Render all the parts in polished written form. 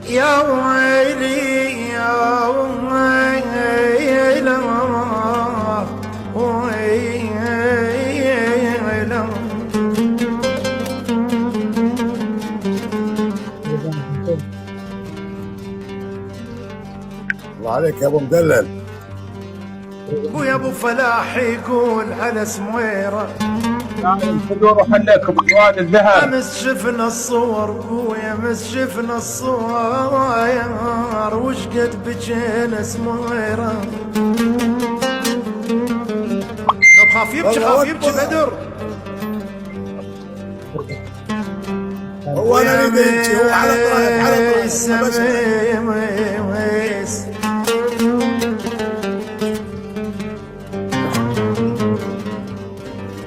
يا ويلي يا ويلي الله عليك يا ابو مدلل. ويا ابو فلاح يقول على سمويره الحضور وحلك بجواد الذهب. امس شفنا الصور بويا امس شفنا الصور وش قد بجينا سمويره. طب خاف يبكي خاف يبكي بدر. هو انا اللي بنتي هو على طرف على طرف.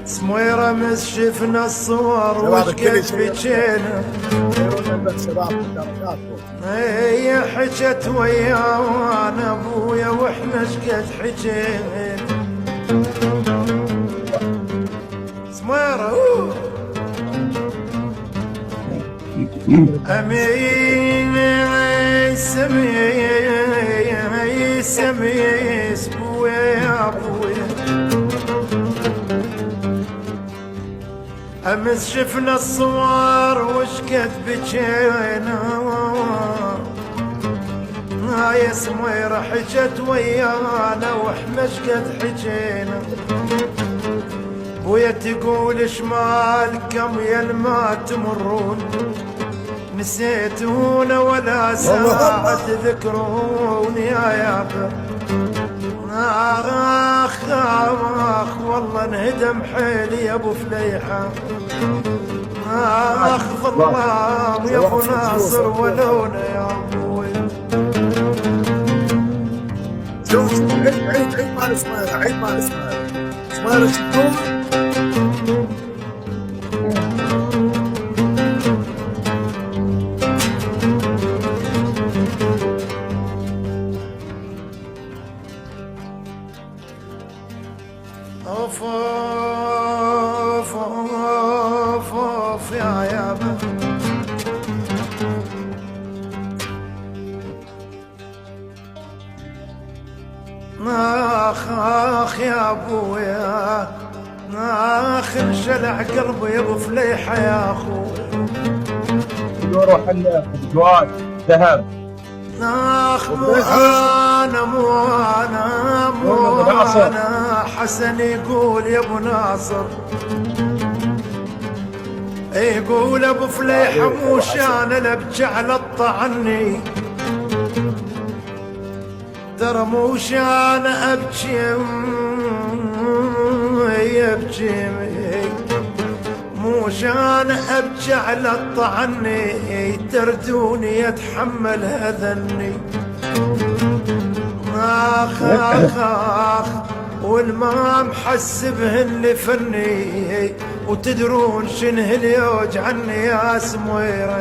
سمويرة مس شفنا الصور وش قد بجينا. هي حجت ويانا ابويا واحنا شقد حجينا. سمويرة سميس بويا بويا امس شفنا الصور وش قد بجينا. يا سميرة حجت ويانا واحنا شقد حجينا. بويا تقول اش مالكم يا الما تمرون نسيتونا ولا ساعة تذكرون يا يابا. آخ والله انهدم حيلي يا ابو فليحة. آخ ظلام يا ابو ناصر ولونا يا ابوي. شوف عيد مال اسماعيل عيد مال اسماعيل اسماعيل شفتوه. اوف اوف اوف اوف يا يابا. اخ يا ابويا اخ انشلع قلبي يا ابو فليحه يا اخوي. الحضور وحلك بجواد ذهب. اخ مو انا حسن يقول يا ابو ناصر. يقول ابو فليحه مو شان لك جعل الطعني. ترى مو شان ابكي يبكي مو شان ابكي على الطعني. تردوني اتحمل هذني. اخ والما محسبهن لفني وتدرون شنه اللي يوجعني يا سمويره.